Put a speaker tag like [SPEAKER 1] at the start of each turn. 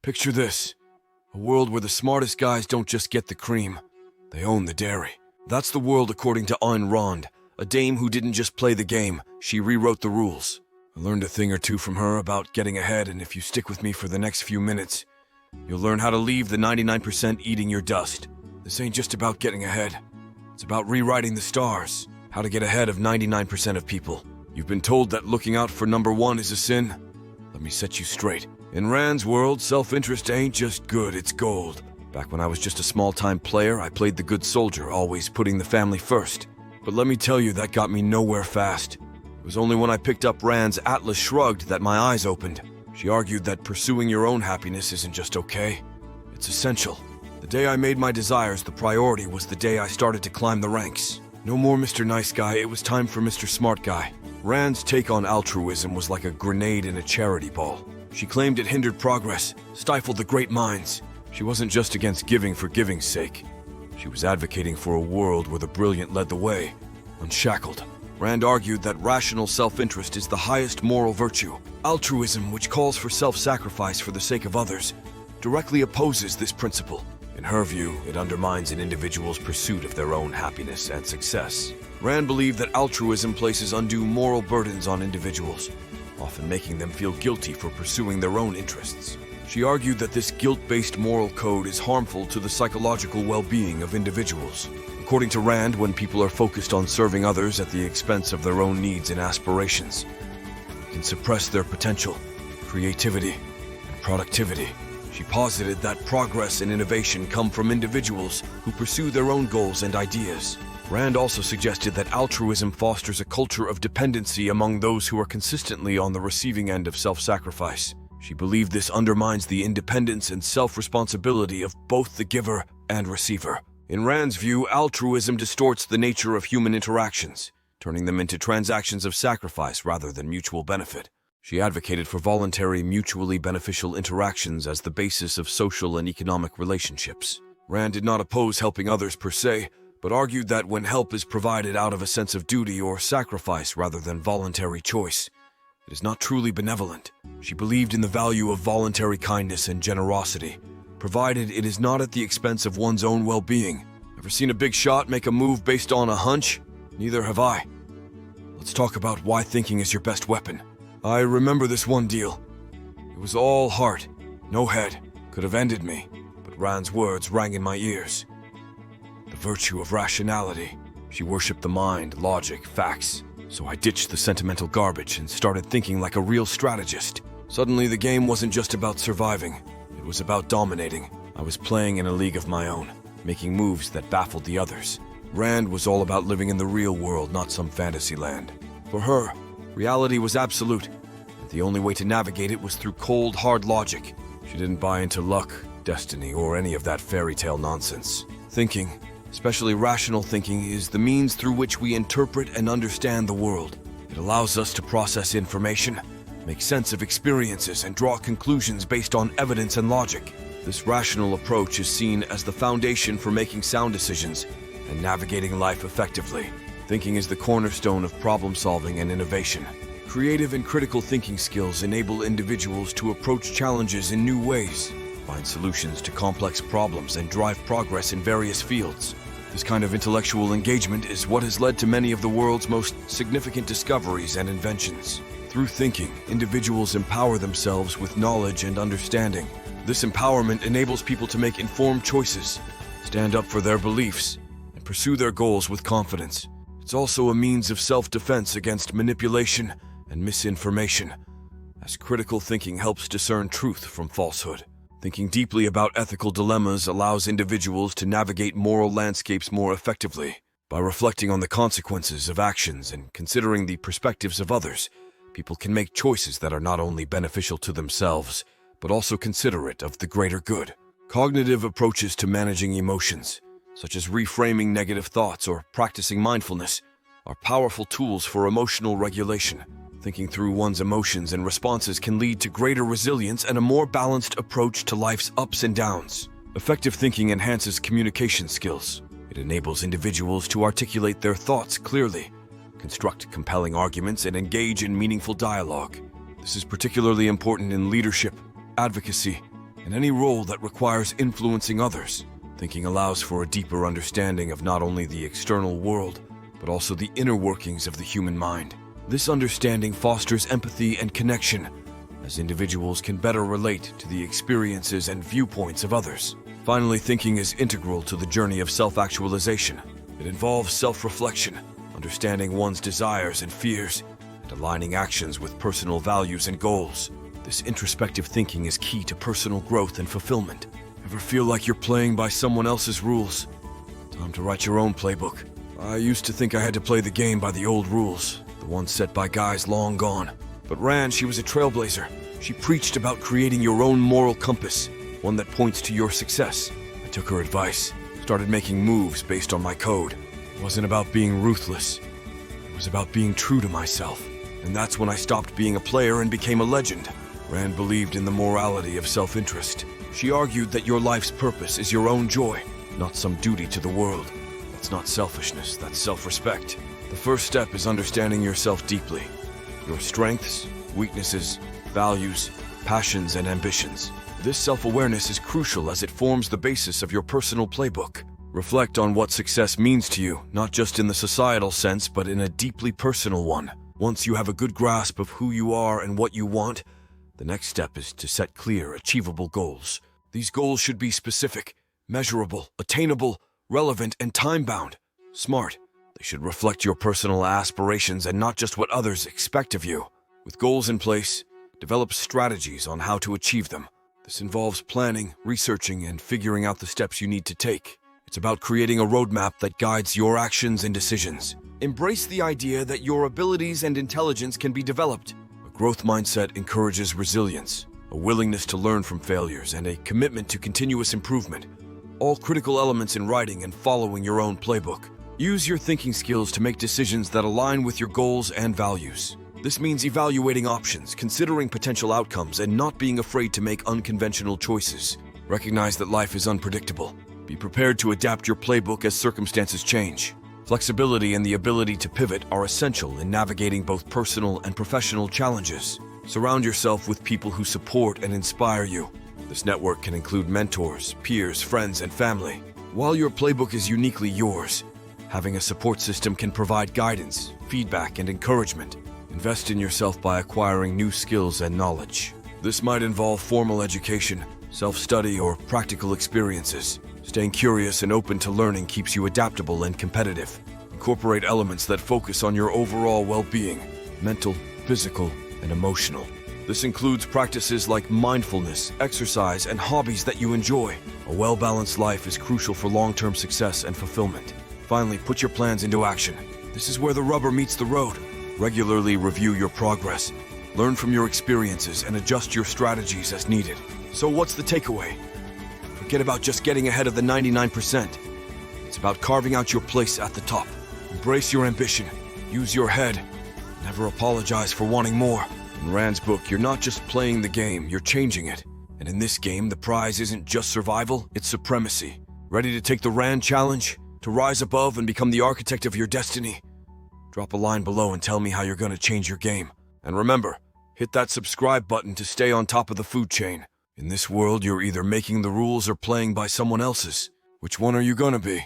[SPEAKER 1] Picture this. A world where the smartest guys don't just get the cream, they own the dairy. That's the world according to Ayn Rand, a dame who didn't just play the game, she rewrote the rules. I learned a thing or two from her about getting ahead, and if you stick with me for the next few minutes, you'll learn how to leave the 99% eating your dust. This ain't just about getting ahead. It's about rewriting the stars, how to get ahead of 99% of people. You've been told that looking out for number one is a sin? Let me set you straight. In Rand's world, self-interest ain't just good, it's gold. Back when I was just a small-time player, I played the good soldier, always putting the family first. But let me tell you, that got me nowhere fast. It was only when I picked up Rand's Atlas Shrugged that my eyes opened. She argued that pursuing your own happiness isn't just okay, it's essential. The day I made my desires the priority was the day I started to climb the ranks. No more Mr. Nice Guy, it was time for Mr. Smart Guy. Rand's take on altruism was like a grenade in a charity ball. She claimed it hindered progress, stifled the great minds. She wasn't just against giving for giving's sake. She was advocating for a world where the brilliant led the way, unshackled. Rand argued that rational self-interest is the highest moral virtue. Altruism, which calls for self-sacrifice for the sake of others, directly opposes this principle. In her view, it undermines an individual's pursuit of their own happiness and success. Rand believed that altruism places undue moral burdens on individuals, often making them feel guilty for pursuing their own interests. She argued that this guilt-based moral code is harmful to the psychological well-being of individuals. According to Rand, when people are focused on serving others at the expense of their own needs and aspirations, it can suppress their potential, creativity, and productivity. She posited that progress and innovation come from individuals who pursue their own goals and ideas. Rand also suggested that altruism fosters a culture of dependency among those who are consistently on the receiving end of self-sacrifice. She believed this undermines the independence and self-responsibility of both the giver and receiver. In Rand's view, altruism distorts the nature of human interactions, turning them into transactions of sacrifice rather than mutual benefit. She advocated for voluntary, mutually beneficial interactions as the basis of social and economic relationships. Rand did not oppose helping others per se, but argued that when help is provided out of a sense of duty or sacrifice rather than voluntary choice, it is not truly benevolent. She believed in the value of voluntary kindness and generosity, provided it is not at the expense of one's own well-being. Ever seen a big shot make a move based on a hunch? Neither have I. Let's talk about why thinking is your best weapon. I remember this one deal. It was all heart, no head. Could have ended me, but Rand's words rang in my ears. The virtue of rationality. She worshipped the mind, logic, facts. So I ditched the sentimental garbage and started thinking like a real strategist. Suddenly, the game wasn't just about surviving. It was about dominating. I was playing in a league of my own, making moves that baffled the others. Rand was all about living in the real world, not some fantasy land. For her, reality was absolute, and the only way to navigate it was through cold, hard logic. She didn't buy into luck, destiny, or any of that fairy tale nonsense. Thinking, especially rational thinking, is the means through which we interpret and understand the world. It allows us to process information, make sense of experiences, and draw conclusions based on evidence and logic. This rational approach is seen as the foundation for making sound decisions and navigating life effectively. Thinking is the cornerstone of problem-solving and innovation. Creative and critical thinking skills enable individuals to approach challenges in new ways, find solutions to complex problems, and drive progress in various fields. This kind of intellectual engagement is what has led to many of the world's most significant discoveries and inventions. Through thinking, individuals empower themselves with knowledge and understanding. This empowerment enables people to make informed choices, stand up for their beliefs, and pursue their goals with confidence. It's also a means of self-defense against manipulation and misinformation, as critical thinking helps discern truth from falsehood. Thinking deeply about ethical dilemmas allows individuals to navigate moral landscapes more effectively. By reflecting on the consequences of actions and considering the perspectives of others, people can make choices that are not only beneficial to themselves, but also considerate of the greater good. Cognitive approaches to managing emotions, such as reframing negative thoughts or practicing mindfulness, are powerful tools for emotional regulation. Thinking through one's emotions and responses can lead to greater resilience and a more balanced approach to life's ups and downs. Effective thinking enhances communication skills. It enables individuals to articulate their thoughts clearly, construct compelling arguments, and engage in meaningful dialogue. This is particularly important in leadership, advocacy, in any role that requires influencing others. Thinking allows for a deeper understanding of not only the external world, but also the inner workings of the human mind. This understanding fosters empathy and connection, as individuals can better relate to the experiences and viewpoints of others. Finally, thinking is integral to the journey of self-actualization. It involves self-reflection, understanding one's desires and fears, and aligning actions with personal values and goals. This introspective thinking is key to personal growth and fulfillment. Ever feel like you're playing by someone else's rules? Time to write your own playbook. I used to think I had to play the game by the old rules, the ones set by guys long gone. But Rand, she was a trailblazer. She preached about creating your own moral compass, one that points to your success. I took her advice, started making moves based on my code. It wasn't about being ruthless. It was about being true to myself. And that's when I stopped being a player and became a legend. Rand believed in the morality of self-interest. She argued that your life's purpose is your own joy, not some duty to the world. That's not selfishness, that's self-respect. The first step is understanding yourself deeply. Your strengths, weaknesses, values, passions, and ambitions. This self-awareness is crucial as it forms the basis of your personal playbook. Reflect on what success means to you, not just in the societal sense, but in a deeply personal one. Once you have a good grasp of who you are and what you want, the next step is to set clear, achievable goals. These goals should be specific, measurable, attainable, relevant, and time-bound. Smart. They should reflect your personal aspirations and not just what others expect of you. With goals in place, develop strategies on how to achieve them. This involves planning, researching, and figuring out the steps you need to take. It's about creating a roadmap that guides your actions and decisions. Embrace the idea that your abilities and intelligence can be developed. A growth mindset encourages resilience, a willingness to learn from failures, and a commitment to continuous improvement. All critical elements in writing and following your own playbook. Use your thinking skills to make decisions that align with your goals and values. This means evaluating options, considering potential outcomes, and not being afraid to make unconventional choices. Recognize that life is unpredictable. Be prepared to adapt your playbook as circumstances change. Flexibility and the ability to pivot are essential in navigating both personal and professional challenges. Surround yourself with people who support and inspire you. This network can include mentors, peers, friends, and family. While your playbook is uniquely yours, having a support system can provide guidance, feedback, and encouragement. Invest in yourself by acquiring new skills and knowledge. This might involve formal education, self-study, or practical experiences. Staying curious and open to learning keeps you adaptable and competitive. Incorporate elements that focus on your overall well-being, mental, physical, and emotional. This includes practices like mindfulness, exercise, and hobbies that you enjoy. A well-balanced life is crucial for long-term success and fulfillment. Finally, put your plans into action. This is where the rubber meets the road. Regularly review your progress, learn from your experiences, and adjust your strategies as needed. So what's the takeaway? Forget about just getting ahead of the 99%. It's about carving out your place at the top. Embrace your ambition, use your head, never apologize for wanting more. In Rand's book, you're not just playing the game, you're changing it. And in this game, the prize isn't just survival, it's supremacy. Ready to take the Rand challenge? To rise above and become the architect of your destiny? Drop a line below and tell me how you're gonna change your game. And remember, hit that subscribe button to stay on top of the food chain. In this world, you're either making the rules or playing by someone else's. Which one are you gonna be?